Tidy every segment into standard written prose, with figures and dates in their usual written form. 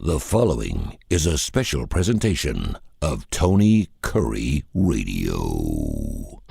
The following is a special presentation of Tony Kurre Radio.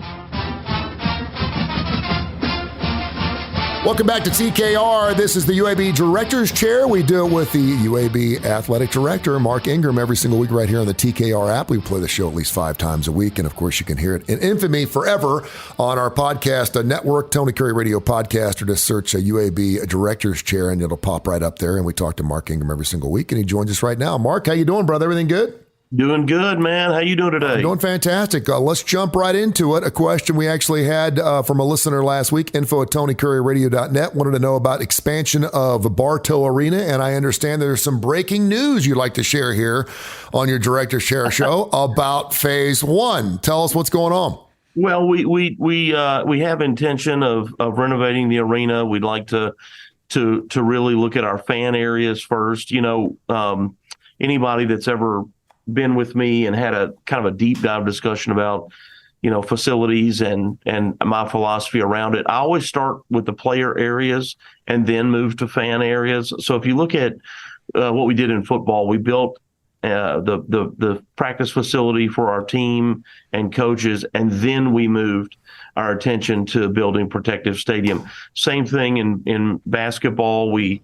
Welcome back to TKR. This is the UAB Director's Chair. We do it with the UAB Athletic Director, Mark Ingram, every single week right here on the TKR app. We play the show at least 5 times a week, and of course you can hear it in infamy forever on our podcast network, Tony Kurre Radio Podcast, or just search a UAB Director's Chair, and it'll pop right up there. And we talk to Mark Ingram every single week, and he joins us right now. Mark, how you doing, brother? Everything good? Doing good, man. How you doing today? I'm doing fantastic. Let's jump right into it. A question we actually had from a listener last week, info@tonykurreradio.net, wanted to know about expansion of Bartow Arena, and I understand there's some breaking news you'd like to share here on your Director's Chair show about Phase 1. Tell us what's going on. Well, we have intention of renovating the arena. We'd like to really look at our fan areas first. You know, anybody that's ever been with me and had a kind of a deep dive discussion about, you know, facilities and my philosophy around it. I always start with the player areas and then move to fan areas. So if you look at what we did in football, we built the practice facility for our team and coaches, and then we moved our attention to building protective stadium. Same thing in basketball. We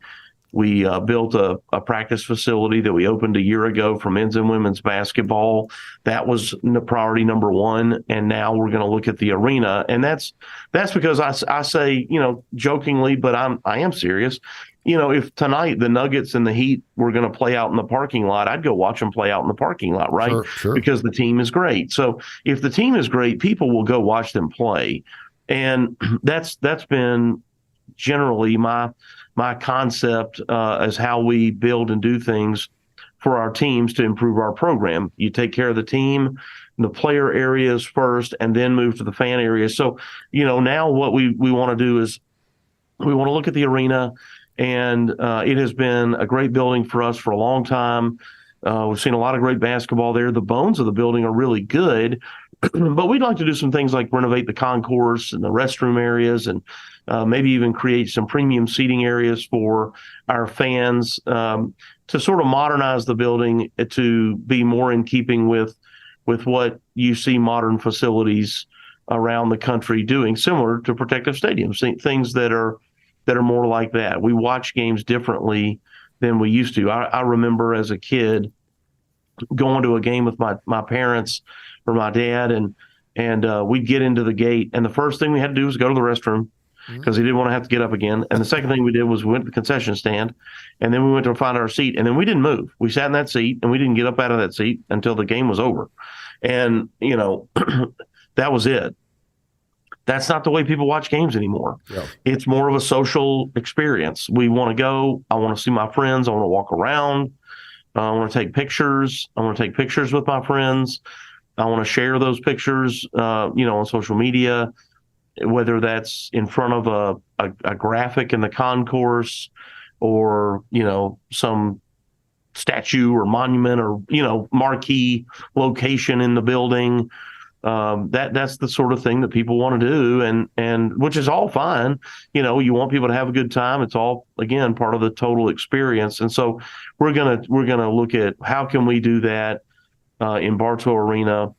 built a practice facility that we opened a year ago for men's and women's basketball. That was priority number one. And now we're going to look at the arena. And that's because I say, you know, jokingly, but I am serious. You know, if tonight the Nuggets and the Heat were going to play out in the parking lot, I'd go watch them play out in the parking lot, right? Sure. Because the team is great. So if the team is great, people will go watch them play. And that's been generally my concept as how we build and do things for our teams to improve our program. You take care of the team, the player areas first, and then move to the fan areas. So, you know, now what we want to do is we want to look at the arena, and it has been a great building for us for a long time. We've seen a lot of great basketball there. The bones of the building are really good, but we'd like to do some things like renovate the concourse and the restroom areas, and maybe even create some premium seating areas for our fans to sort of modernize the building to be more in keeping with what you see modern facilities around the country doing, similar to protective stadiums, things that are more like that. We watch games differently than we used to. I remember as a kid going to a game with my parents or my dad, and we'd get into the gate, and the first thing we had to do was go to the restroom because he didn't want to have to get up again. And the second thing we did was we went to the concession stand, and then we went to find our seat, and then we didn't move. We sat in that seat, and we didn't get up out of that seat until the game was over. And, you know, that was it. That's not the way people watch games anymore. Yeah. It's more of a social experience. We want to go. I want to see my friends. I want to walk around. I want to take pictures. I want to take pictures with my friends. I want to share those pictures, you know, on social media, whether that's in front of a graphic in the concourse or, you know, some statue or monument or, you know, marquee location in the building. That's the sort of thing that people want to do, and which is all fine. You know, you want people to have a good time. It's all, again, part of the total experience. And so we're gonna look at how can we do that in Bartow Arena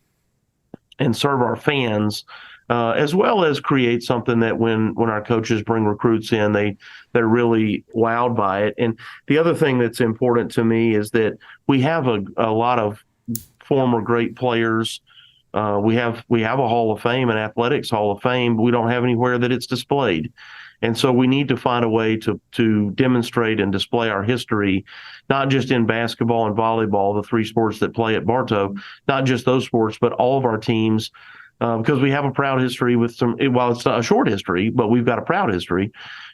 and serve our fans, as well as create something that when our coaches bring recruits in, they're really wowed by it. And the other thing that's important to me is that we have a lot of former great players. We have a Hall of Fame, an athletics Hall of Fame, but we don't have anywhere that it's displayed. And so we need to find a way to demonstrate and display our history, not just in basketball and volleyball, the 3 sports that play at Bartow, not just those sports, but all of our teams, because we have a proud history with while it's not a short history, but we've got a proud history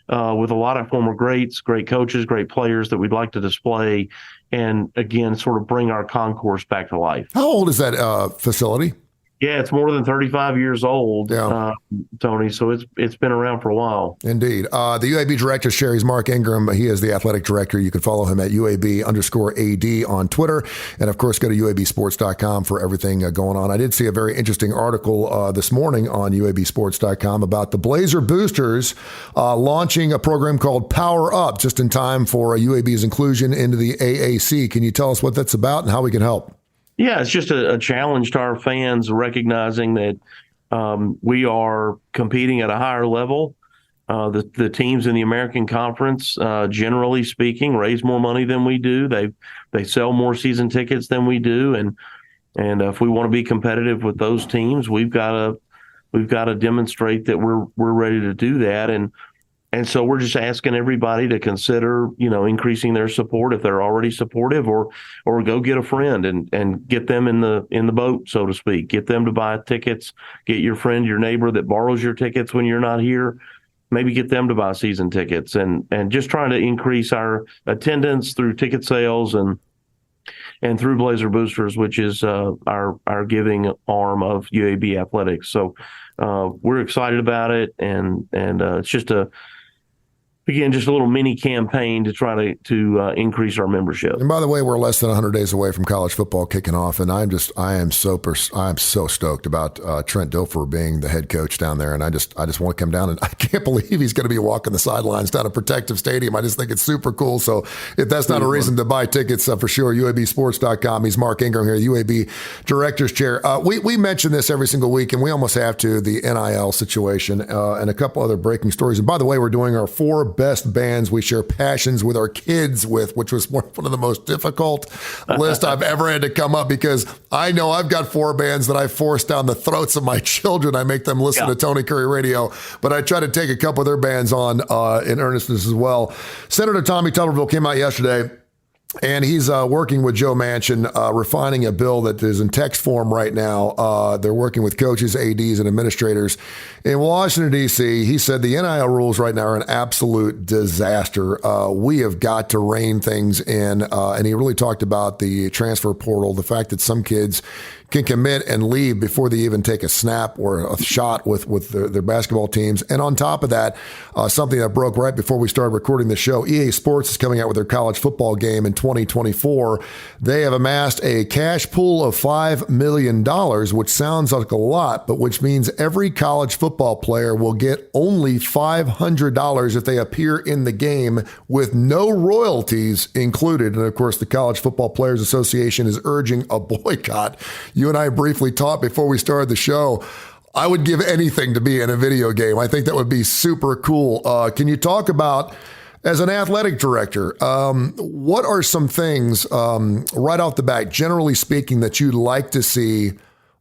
with a lot of former greats, great coaches, great players that we'd like to display and, again, sort of bring our concourse back to life. How old is that facility? Yeah, it's more than 35 years old, Yeah. Tony. So it's been around for a while. Indeed. The UAB director, Sherry's Mark Ingram. He is the athletic director. You can follow him at UAB_AD on Twitter. And of course, go to UABsports.com for everything going on. I did see a very interesting article this morning on UABsports.com about the Blazer Boosters launching a program called Power Up just in time for UAB's inclusion into the AAC. Can you tell us what that's about and how we can help? Yeah, it's just a challenge to our fans, recognizing that we are competing at a higher level. The teams in the American Conference, generally speaking, raise more money than we do. They sell more season tickets than we do, and if we want to be competitive with those teams, we've got to demonstrate that we're ready to do that. And so we're just asking everybody to consider, increasing their support if they're already supportive, or go get a friend and get them in the boat, so to speak. Get them to buy tickets. Get your friend, your neighbor that borrows your tickets when you're not here. Maybe get them to buy season tickets, and just trying to increase our attendance through ticket sales and through Blazer Boosters, which is our giving arm of UAB athletics. So we're excited about it, and it's just a little mini campaign to try to increase our membership. And by the way, we're less than 100 days away from college football kicking off, and I'm so stoked about Trent Dilfer being the head coach down there, and I just want to come down, and I can't believe he's going to be walking the sidelines down a Protective Stadium. I just think it's super cool. So if that's not a reason to buy tickets, for sure, UABsports.com. He's Mark Ingram here, UAB Director's Chair. We mention this every single week, and we almost have to, the NIL situation and a couple other breaking stories. And by the way, we're doing our 4 best bands we share passions with our kids with, which was one of the most difficult lists I've ever had to come up, because I know I've got 4 bands that I force down the throats of my children. I make them listen to Tony Curry Radio, but I try to take a couple of their bands on in earnestness as well. Senator Tommy Tuberville came out yesterday, and he's working with Joe Manchin, refining a bill that is in text form right now. They're working with coaches, ADs, and administrators in Washington, D.C. He said the NIL rules right now are an absolute disaster. We have got to rein things in. And he really talked about the transfer portal, the fact that some kids can commit and leave before they even take a snap or a shot with their basketball teams. And on top of that, something that broke right before we started recording the show, EA Sports is coming out with their college football game in 2024. They have amassed a cash pool of $5 million, which sounds like a lot, but which means every college football player will get only $500 if they appear in the game with no royalties included. And of course, the College Football Players Association is urging a boycott. You and I briefly talked before we started the show. I would give anything to be in a video game. I think that would be super cool. Can you talk about, as an athletic director, what are some things right off the bat, generally speaking, that you'd like to see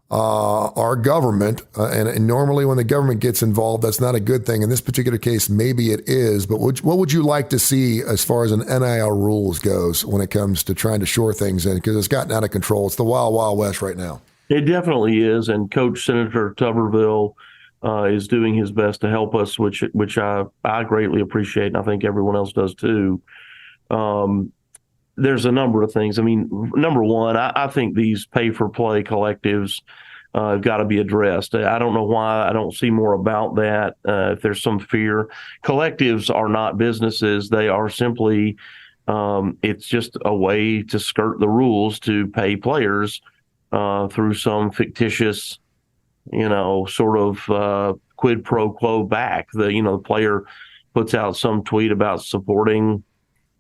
our government, and normally when the government gets involved, that's not a good thing. In this particular case, maybe it is, but what would you like to see as far as an NIL rules goes when it comes to trying to shore things in? Because it's gotten out of control. It's the wild, wild west right now. It definitely is, and Coach Senator Tuberville is doing his best to help us, which I greatly appreciate, and I think everyone else does too. There's a number of things. I mean, number one, I think these pay-for-play collectives have got to be addressed. I don't know why I don't see more about that. If there's some fear, collectives are not businesses. They are simply, it's just a way to skirt the rules to pay players through some fictitious, sort of quid pro quo back. The player puts out some tweet about supporting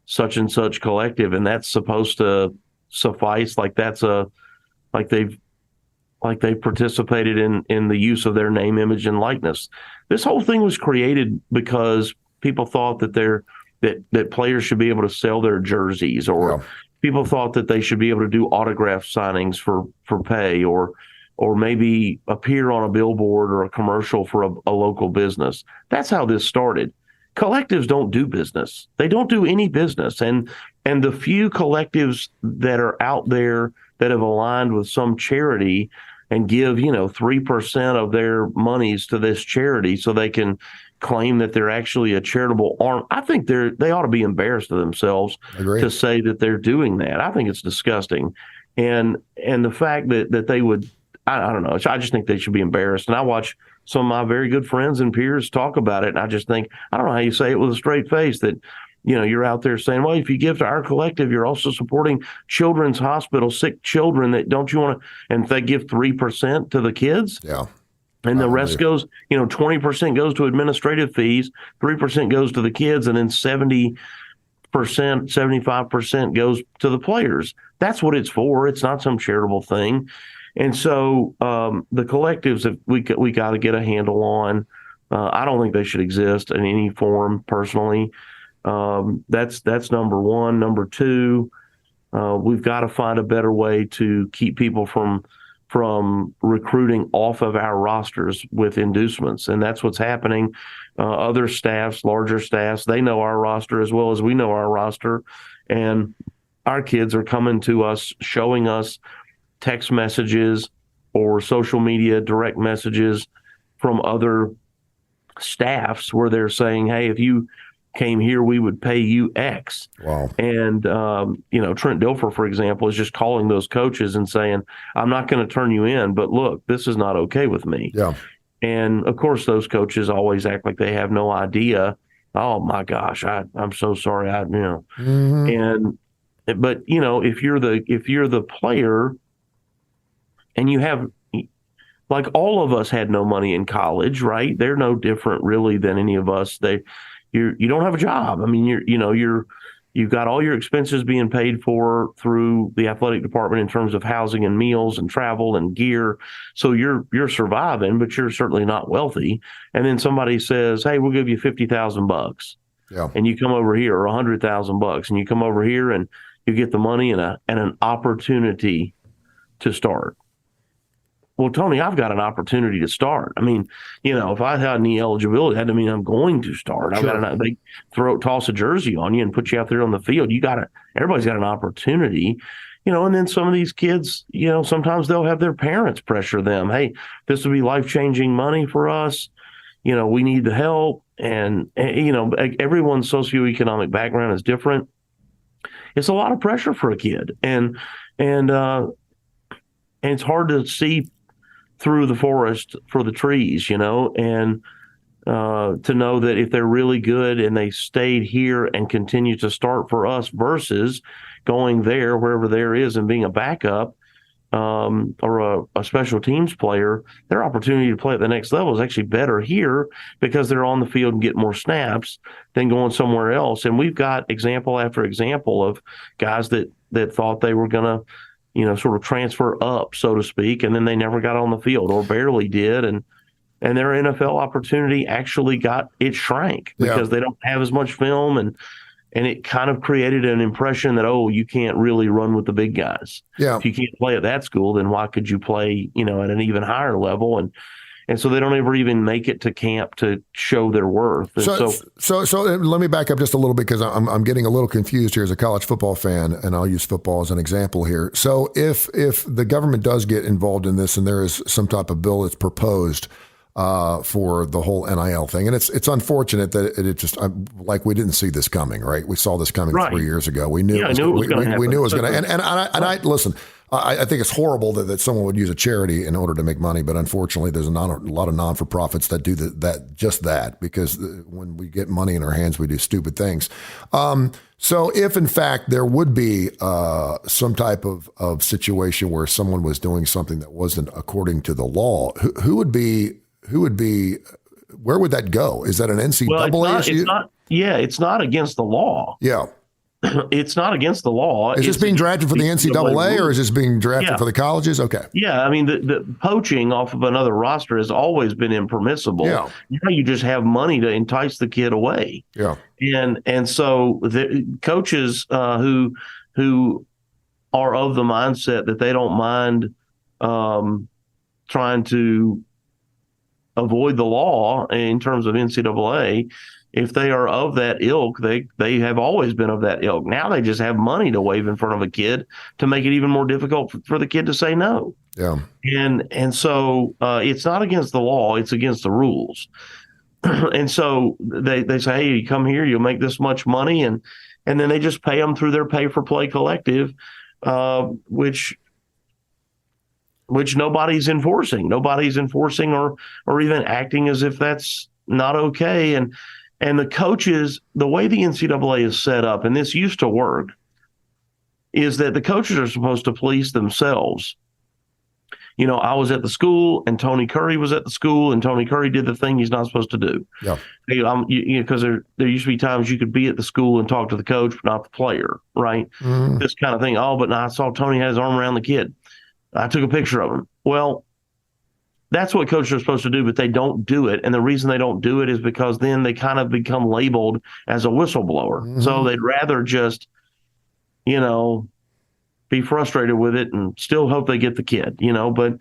such and such collective, and that's supposed to suffice. Like they've participated in the use of their name, image, and likeness. This whole thing was created because people thought that players should be able to sell their jerseys, or people thought that they should be able to do autograph signings for pay, or maybe appear on a billboard or a commercial for a local business. That's how this started. Collectives don't do business. They don't do any business. And the few collectives that are out there that have aligned with some charity and give, 3% of their monies to this charity so they can claim that they're actually a charitable arm, I think they ought to be embarrassed of themselves to say that they're doing that. I think it's disgusting. And the fact that they would I don't know. I just think they should be embarrassed. And I watch some of my very good friends and peers talk about it, and I just think, I don't know how you say it with a straight face, that you're out there saying, well, if you give to our collective, you're also supporting children's hospital, sick children, that don't you want to, and if they give 3% to the kids. Yeah. And the rest goes, 20% goes to administrative fees, 3% goes to the kids, and then 70%, 75% goes to the players. That's what it's for. It's not some charitable thing. And so the collectives that we got to get a handle on. I don't think they should exist in any form personally. That's number one. Number two, we've got to find a better way to keep people from recruiting off of our rosters with inducements. And that's what's happening. Other staffs, larger staffs, they know our roster as well as we know our roster. And our kids are coming to us, showing us text messages or social media direct messages from other staffs where they're saying, hey, if you came here, we would pay you X. Wow. And, Trent Dilfer, for example, is just calling those coaches and saying, I'm not going to turn you in, but look, this is not okay with me. Yeah. And of course, those coaches always act like they have no idea. Oh my gosh, I'm so sorry. Mm-hmm. But if you're the player and you have, like, all of us had no money in college, right? They're no different really than any of us. You don't have a job. I mean, you've got all your expenses being paid for through the athletic department in terms of housing and meals and travel and gear. So you're surviving, but you're certainly not wealthy. And then somebody says, hey, we'll give you $50,000. Yeah. And you come over here, or $100,000, and you come over here and you get the money and an opportunity to start. Well, Tony, I've got an opportunity to start. I mean, if I had any eligibility, that doesn't mean I'm going to start. Sure. They toss a jersey on you and put you out there on the field. Everybody's got an opportunity, and then some of these kids, sometimes they'll have their parents pressure them. Hey, this will be life-changing money for us. We need the help. And everyone's socioeconomic background is different. It's a lot of pressure for a kid. And it's hard to see through the forest for the trees, and to know that if they're really good and they stayed here and continue to start for us versus going there, wherever there is, and being a backup or a special teams player, their opportunity to play at the next level is actually better here because they're on the field and get more snaps than going somewhere else. And we've got example after example of guys that thought they were going to, sort of transfer up, so to speak, and then they never got on the field or barely did. And their NFL opportunity actually shrank because they don't have as much film, and it kind of created an impression that, oh, you can't really run with the big guys. Yeah. If you can't play at that school, then why could you play, at an even higher level? And so they don't ever even make it to camp to show their worth. And so let me back up just a little bit because I'm getting a little confused here as a college football fan, and I'll use football as an example here. So if the government does get involved in this and there is some type of bill that's proposed for the whole NIL thing, and it's unfortunate that it just like we didn't see this coming, right? We saw this coming 3 years ago. We knew it was going to. We knew it was going to. And I listen. I think it's horrible that someone would use a charity in order to make money, but unfortunately, there's a lot of non-for-profits that do that because when we get money in our hands, we do stupid things. So if in fact there would be some type of situation where someone was doing something that wasn't according to the law, who would be where would that go? Is that an NCAA issue? It's not against the law. Yeah. It's not against the law. Is this being drafted for the NCAA or is this being drafted for the colleges? Okay. Yeah, I mean, the poaching off of another roster has always been impermissible. Yeah. Now you just have money to entice the kid away. Yeah. And so the coaches who are of the mindset that they don't mind trying to avoid the law in terms of NCAA, if they are of that ilk, they have always been of that ilk. Now they just have money to wave in front of a kid to make it even more difficult for the kid to say no. Yeah. And so it's not against the law, it's against the rules. And so they say, hey, you come here, you'll make this much money. And then they just pay them through their pay for play collective, which which nobody's enforcing. Nobody's enforcing or even acting as if that's not okay. And the coaches, the way the NCAA is set up, and this used to work, is that the coaches are supposed to police themselves. I was at the school and Tony Kurre was at the school and Tony Kurre did the thing he's not supposed to do. Yeah. Because there used to be times you could be at the school and talk to the coach, but not the player, right? Mm-hmm. This kind of thing. Oh, but I saw Tony had his arm around the kid. I took a picture of him. Well, that's what coaches are supposed to do, but they don't do it. And the reason they don't do it is because then they kind of become labeled as a whistleblower. Mm-hmm. So they'd rather just, be frustrated with it and still hope they get the kid, but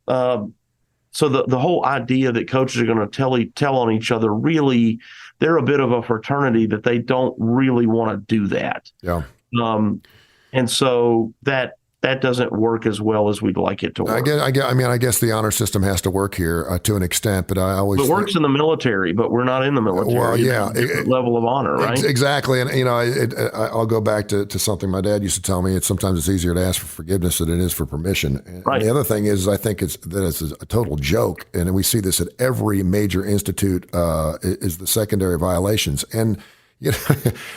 so the whole idea that coaches are going to tell on each other, really, they're a bit of a fraternity that they don't really want to do that. Yeah. And so that doesn't work as well as we'd like it to work. I guess the honor system has to work here to an extent, but I always it works in the military, but we're not in the military. Well, yeah, level of honor, right? Exactly, and I'll go back to something my dad used to tell me. Sometimes it's easier to ask for forgiveness than it is for permission. Right. And the other thing is, I think it's a total joke, and we see this at every major institute. Is the secondary violations and.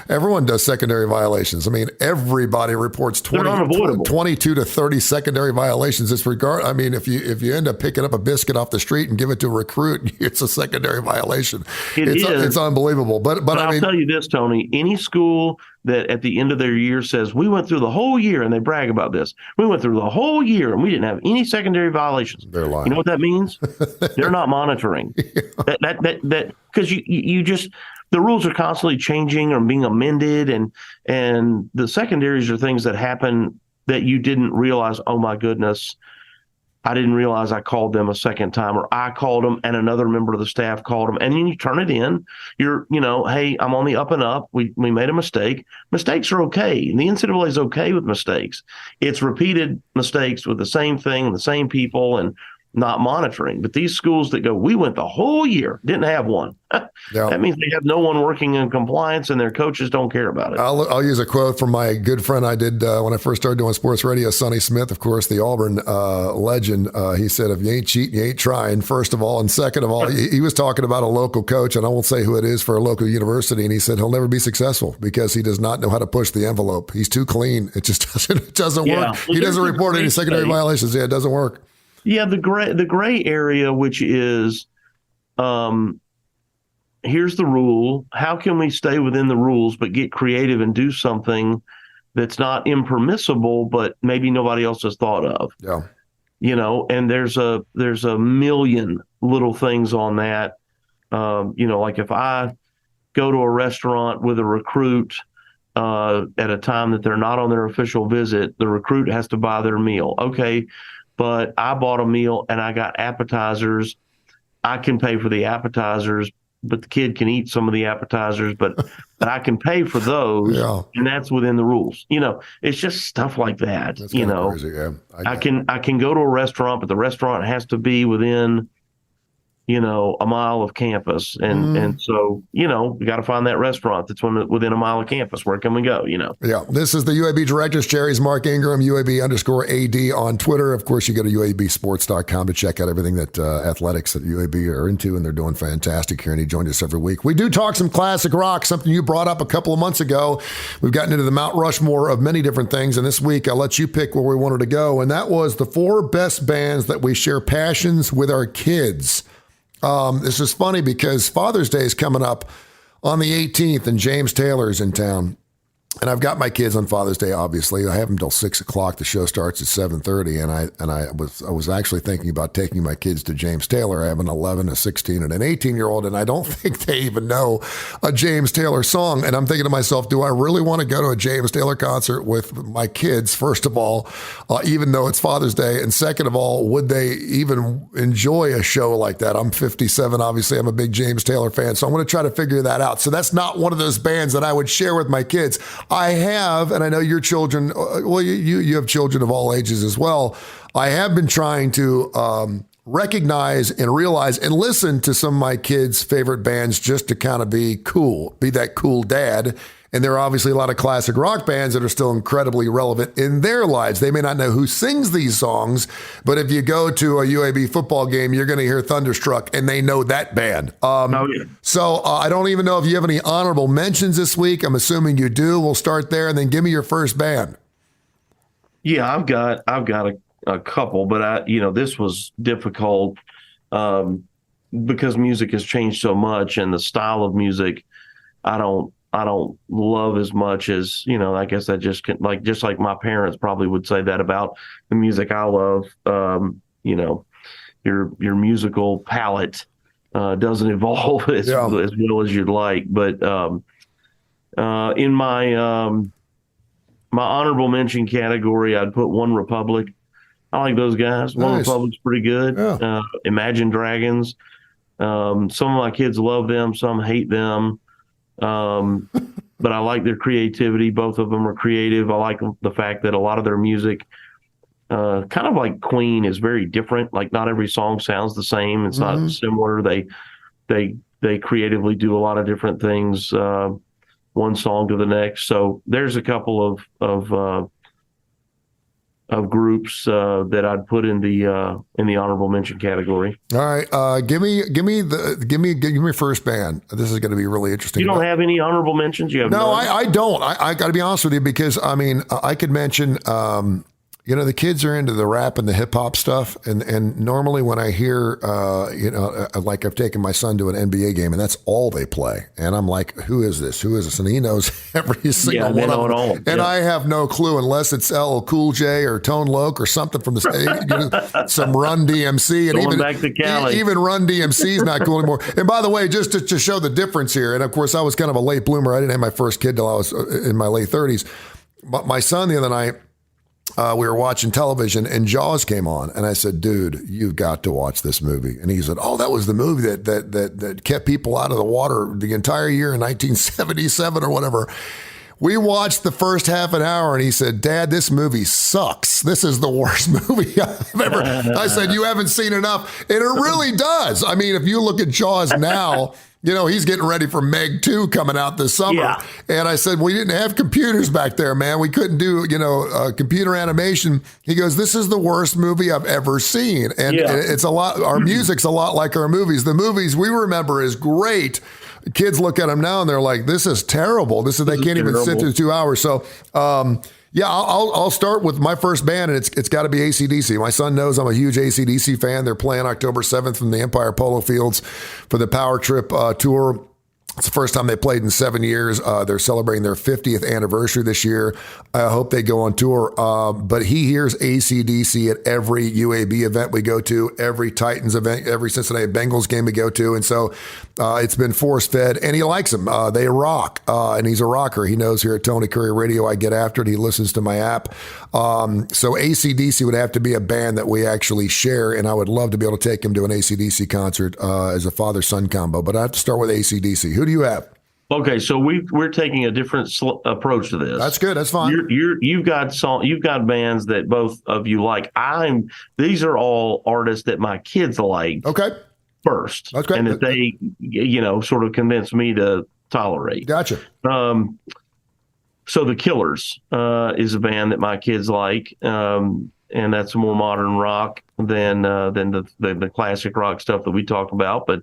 Everyone does secondary violations. I mean, everybody reports 22 to 30 secondary violations. If you end up picking up a biscuit off the street and give it to a recruit, it's a secondary violation. It's unbelievable. But I'll tell you this, Tony, any school that at the end of their year says, we went through the whole year, and they brag about this. We went through the whole year and we didn't have any secondary violations. They're lying. You know what that means? They're not monitoring. Yeah. That because you just the rules are constantly changing or being amended, and the secondaries are things that happen that you didn't realize. Oh my goodness, I didn't realize I called them a second time, or I called them and another member of the staff called them, and then you turn it in. You're, hey, I'm on the up and up. We made a mistake. Mistakes are okay. And the NCAA is okay with mistakes. It's repeated mistakes with the same thing and the same people and not monitoring. But these schools that go, we went the whole year, didn't have one. Yeah. That means they have no one working in compliance and their coaches don't care about it. I'll use a quote from my good friend I did when I first started doing sports radio, Sonny Smith, of course, the Auburn legend. He said, if you ain't cheating, you ain't trying, first of all. And second of all, he was talking about a local coach, and I won't say who it is, for a local university. And he said he'll never be successful because he does not know how to push the envelope. He's too clean. It just doesn't work. Well, he doesn't report any secondary violations. Yeah, it doesn't work. Yeah, the gray area, which is, here's the rule. How can we stay within the rules but get creative and do something that's not impermissible, but maybe nobody else has thought of? Yeah. And there's a million little things on that. Like if I go to a restaurant with a recruit at a time that they're not on their official visit, the recruit has to buy their meal. Okay. But I bought a meal and I got appetizers. I can pay for the appetizers, but the kid can eat some of the appetizers, but I can pay for those, yeah. And that's within the rules. It's just stuff like that. That's crazy, yeah. I can go to a restaurant, but the restaurant has to be within, a mile of campus. And so, we got to find that restaurant that's within a mile of campus. Where can we go, Yeah. This is the UAB Director's Chair. He's Mark Ingram, UAB_AD on Twitter. Of course, you go to UABsports.com to check out everything that athletics that UAB are into, and they're doing fantastic here, and he joined us every week. We do talk some classic rock, something you brought up a couple of months ago. We've gotten into the Mount Rushmore of many different things, and this week I'll let you pick where we wanted to go, and that was the 4 best bands that we share passions with our kids. This is funny because Father's Day is coming up on the 18th, and James Taylor's in town. And I've got my kids on Father's Day, obviously. I have them till 6 o'clock. The show starts at 7:30, and I was actually thinking about taking my kids to James Taylor. I have an 11, a 16, and an 18-year-old, and I don't think they even know a James Taylor song. And I'm thinking to myself, do I really want to go to a James Taylor concert with my kids, first of all, even though it's Father's Day? And second of all, would they even enjoy a show like that? I'm 57. Obviously, I'm a big James Taylor fan, so I'm going to try to figure that out. So that's not one of those bands that I would share with my kids. I have, and I know your children, well, you have children of all ages as well. I have been trying to recognize and realize and listen to some of my kids' favorite bands just to kind of be cool, be that cool dad. And there are obviously a lot of classic rock bands that are still incredibly relevant in their lives. They may not know who sings these songs, but if you go to a UAB football game, you're going to hear Thunderstruck, and they know that band. So I don't even know if you have any honorable mentions this week. I'm assuming you do. We'll start there, and then give me your first band. Yeah, I've got a couple, but this was difficult because music has changed so much, and the style of music, I don't love as much as, I guess that just like my parents probably would say that about the music I love. Your musical palette doesn't evolve as well as you'd like. But in my my honorable mention category, I'd put One Republic. I like those guys. Nice. One Republic's pretty good. Yeah. Imagine Dragons. Some of my kids love them, some hate them. But I like their creativity. Both of them are creative. I like the fact that a lot of their music, kind of like Queen, is very different. Like not every song sounds the same. It's not similar. They creatively do a lot of different things, one song to the next. So there's a couple of groups that I'd put in the honorable mention category. All right, give me your first band. This is going to be really interesting. You don't have any honorable mentions? You have no, I don't. I got to be honest with you, because I mean I could mention. The kids are into the rap and the hip hop stuff, and normally when I hear, like I've taken my son to an NBA game, and that's all they play, and I'm like, who is this? Who is this? And he knows every single one of them, and I have no clue unless it's LL Cool J or Tone Loc or something from some Run DMC, and going even back to Cali. Even Run DMC is not cool anymore. And by the way, just to show the difference here, and of course I was kind of a late bloomer. I didn't have my first kid till I was in my late 30s. But my son the other night. We were watching television and Jaws came on, and I said, "Dude, you've got to watch this movie." And he said, "Oh, that was the movie that kept people out of the water the entire year in 1977 or whatever." We watched the first half an hour, and he said, "Dad, this movie sucks. This is the worst movie I've ever." I said, "You haven't seen enough," and it really does. I mean, if you look at Jaws now. He's getting ready for Meg 2 coming out this summer. Yeah. And I said, we didn't have computers back there, man. We couldn't do, computer animation. He goes, "This is the worst movie I've ever seen." And it's a lot, our music's a lot like our movies. The movies we remember is great. Kids look at them now and they're like, "This is terrible. They can't even sit through 2 hours." So, I'll start with my first band, and it's got to be AC/DC. My son knows I'm a huge AC/DC fan. They're playing October 7th from the Empire Polo Fields for the Power Trip tour. It's the first time they played in 7 years. They're celebrating their 50th anniversary this year. I hope they go on tour. But he hears AC/DC at every UAB event we go to, every Titans event, every Cincinnati Bengals game we go to. And so it's been force-fed, and he likes them. They rock, and he's a rocker. He knows here at Tony Kurre Radio, I get after it. He listens to my app. So AC/DC would have to be a band that we actually share, and I would love to be able to take him to an AC/DC concert as a father-son combo. But I have to start with AC/DC. Who do you have? Okay, so we're taking a different approach to this. That's good. That's fine. You've got bands that both of you like. These are all artists that my kids like. Okay. First, that's great. And that they, sort of convince me to tolerate. Gotcha. So the Killers is a band that my kids like, and that's more modern rock than the classic rock stuff that we talk about. But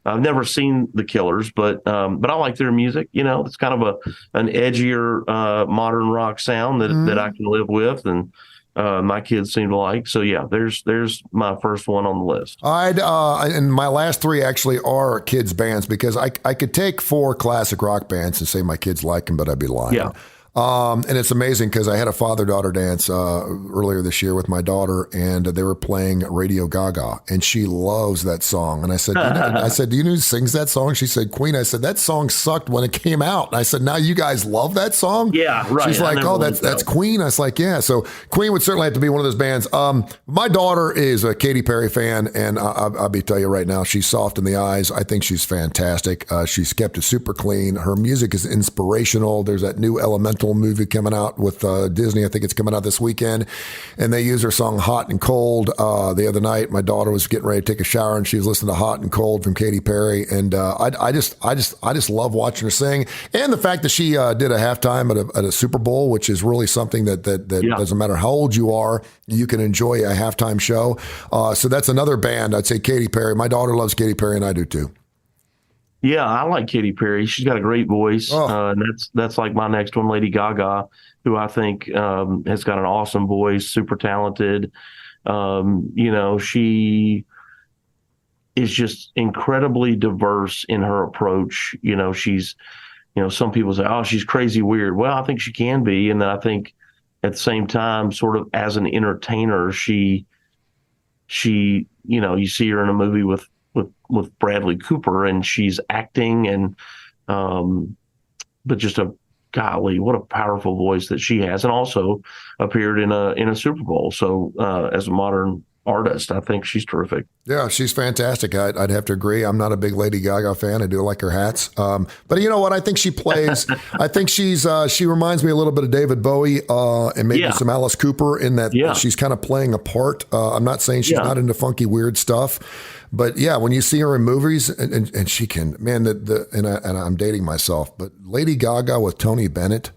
I've never seen the Killers, but I like their music. It's kind of an edgier modern rock sound that I can live with, and my kids seem to like. So yeah, there's my first one on the list. And my last three actually are kids bands, because I could take 4 classic rock bands and say my kids like them, but I'd be lying. Yeah. And it's amazing because I had a father-daughter dance earlier this year with my daughter, and they were playing Radio Gaga, and she loves that song. And I said, "Do you know who sings that song?" She said, "Queen." I said, "That song sucked when it came out." And I said, "Now you guys love that song?" Yeah, right. She's like, "Oh, that's Queen." I was like, "Yeah." So Queen would certainly have to be one of those bands. My daughter is a Katy Perry fan, and I'll be telling you right now, she's soft in the eyes. I think she's fantastic. She's kept it super clean. Her music is inspirational. There's that new Elemental Encanto movie coming out with Disney. I think it's coming out this weekend. And they use her song Hot and Cold. The other night, my daughter was getting ready to take a shower and she was listening to Hot and Cold from Katy Perry. And I just love watching her sing. And the fact that she did a halftime at a Super Bowl, which is really something that doesn't matter how old you are, you can enjoy a halftime show. So that's another band. I'd say Katy Perry. My daughter loves Katy Perry, and I do too. Yeah, I like Katy Perry. She's got a great voice. And that's like my next one, Lady Gaga, who I think has got an awesome voice, super talented. She is just incredibly diverse in her approach. She's, some people say, oh, she's crazy weird. Well, I think she can be. And then I think at the same time, sort of as an entertainer, she, you see her in a movie with Bradley Cooper and she's acting and, but just golly, what a powerful voice that she has, and also appeared in a Super Bowl. So as a modern artist, I think she's terrific. Yeah, she's fantastic. I'd have to agree. I'm not a big Lady Gaga fan. I do like her hats. But you know what? I think she plays, I think she reminds me a little bit of David Bowie and maybe some Alice Cooper in that she's kind of playing a part. I'm not saying she's not into funky, weird stuff. But yeah, when you see her in movies, and she can, man, and I'm dating myself, but Lady Gaga with Tony Bennett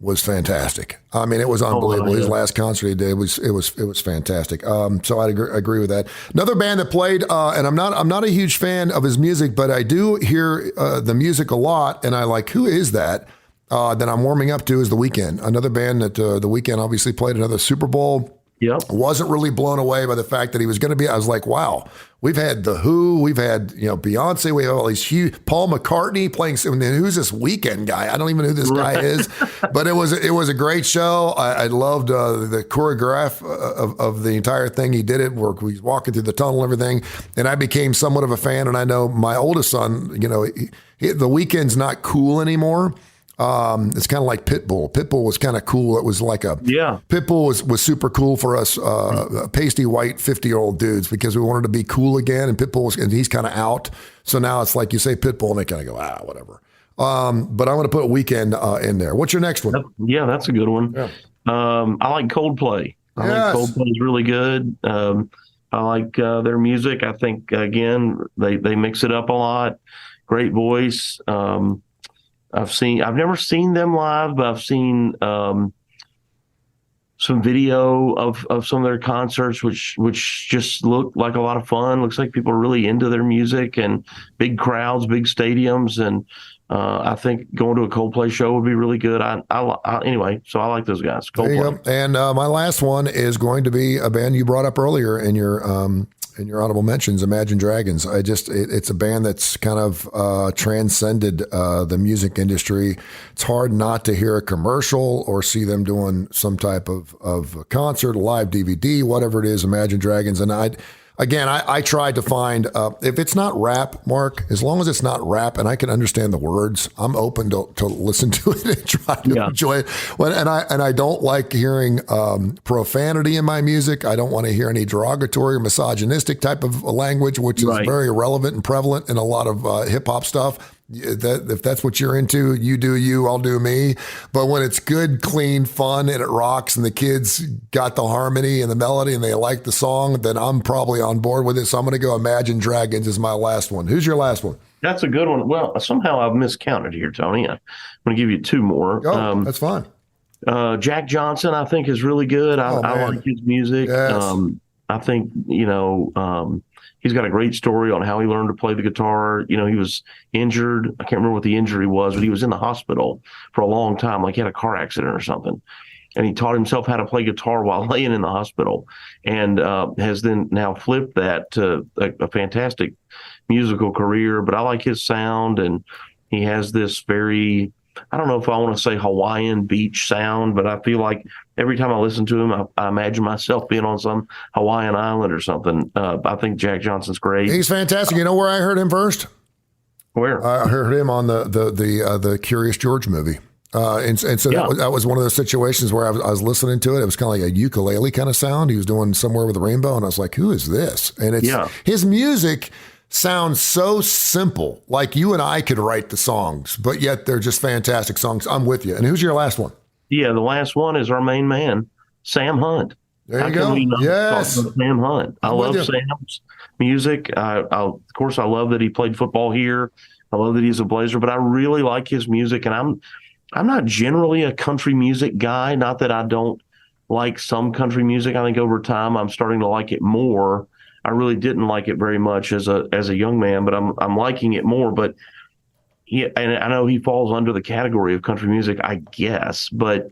was fantastic. I mean, it was unbelievable. His last concert he did was fantastic. So I agree with that. Another band that played, and I'm not a huge fan of his music, but I do hear the music a lot, and I like, who is that? That I'm warming up to is The Weeknd. Another band that The Weeknd obviously played another Super Bowl. Yep. Wasn't really blown away by the fact that he was going to be. I was like, wow, we've had The Who, we've had Beyonce, we have all these huge Paul McCartney playing. Who's this Weeknd guy? I don't even know who this guy is. But it was a great show. I loved the choreograph of the entire thing. He did it where he's walking through the tunnel and everything, and I became somewhat of a fan. And I know my oldest son, The Weeknd's not cool anymore. It's kind of like Pitbull. Pitbull was kind of cool. It was like Pitbull was super cool for us, pasty white 50-year-old dudes, because we wanted to be cool again. And and he's kind of out. So now it's like you say Pitbull and they kind of go, whatever. But I'm going to put Weeknd in there. What's your next one? Yeah, that's a good one. Yeah. I like Coldplay. I think Coldplay is really good. I like their music. I think, again, they mix it up a lot. Great voice. I've never seen them live, but I've seen some video of some of their concerts, which just look like a lot of fun. Looks like people are really into their music, and big crowds, big stadiums, and I think going to a Coldplay show would be really good. Anyway, so I like those guys. Coldplay. There you go. And my last one is going to be a band you brought up earlier in your honorable mentions, Imagine Dragons. It's a band that's kind of transcended the music industry. It's hard not to hear a commercial or see them doing some type of concert, a live DVD, whatever it is, Imagine Dragons. And I tried to find, if it's not rap, Mark, as long as it's not rap and I can understand the words, I'm open to listen to it and try to enjoy it. And I don't like hearing profanity in my music. I don't want to hear any derogatory or misogynistic type of language, which is very relevant and prevalent in a lot of hip hop stuff. If that's what you're into, you do you, I'll do me. But when it's good, clean, fun, and it rocks, and the kids got the harmony and the melody, and they like the song, then I'm probably on board with it. So I'm going to go Imagine Dragons as my last one. Who's your last one? That's a good one. Well, somehow I've miscounted here, Tony. I'm going to give you two more. Oh, that's fine. Jack Johnson, I think, is really good. I like his music. Yes. I think, he's got a great story on how he learned to play the guitar. He was injured. I can't remember what the injury was, but he was in the hospital for a long time. Like he had a car accident or something. And he taught himself how to play guitar while laying in the hospital, and has then now flipped that to a fantastic musical career. But I like his sound, and he has this very, I don't know if I want to say Hawaiian beach sound, but I feel like every time I listen to him, I imagine myself being on some Hawaiian island or something. I think Jack Johnson's great. He's fantastic. You know where I heard him first? Where? I heard him on the Curious George movie. And so that was one of those situations where I was listening to it. It was kind of like a ukulele kind of sound. He was doing Somewhere with a Rainbow, and I was like, who is this? And his music sounds so simple, like you and I could write the songs, but yet they're just fantastic songs. I'm with you. And who's your last one? Yeah, the last one is our main man, Sam Hunt. There How you can go. we not Yes. talk about Sam Hunt? I I'm with love you. Sam's music. Of course, I love that he played football here. I love that he's a Blazer, but I really like his music. And I'm not generally a country music guy. Not that I don't like some country music. I think over time I'm starting to like it more. I really didn't like it very much as a young man, but I'm liking it more. But and I know he falls under the category of country music, I guess, but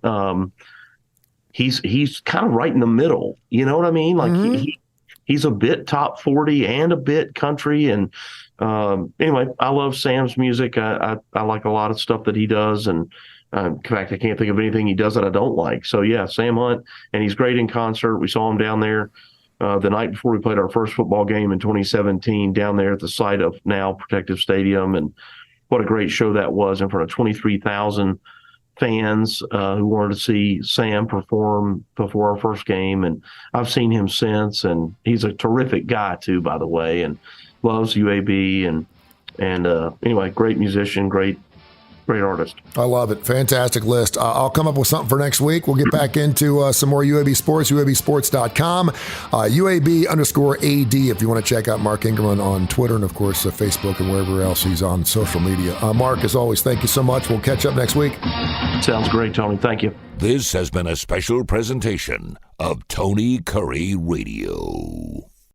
he's kind of right in the middle. You know what I mean? Like he's a bit top 40 and a bit country. And anyway, I love Sam's music. I like a lot of stuff that he does, and in fact, I can't think of anything he does that I don't like. So yeah, Sam Hunt, and he's great in concert. We saw him down there the night before we played our first football game in 2017 down there at the site of now Protective Stadium, and what a great show that was in front of 23,000 fans who wanted to see Sam perform before our first game. And I've seen him since, and he's a terrific guy too, by the way, and loves UAB. And anyway, great musician, great artist. I love it. Fantastic list. I'll come up with something for next week. We'll get back into some more UAB sports, UABsports.com, UAB_AD if you want to check out Mark Ingram on Twitter and, of course, Facebook and wherever else he's on social media. Mark, as always, thank you so much. We'll catch up next week. Sounds great, Tony. Thank you. This has been a special presentation of Tony Kurre Radio.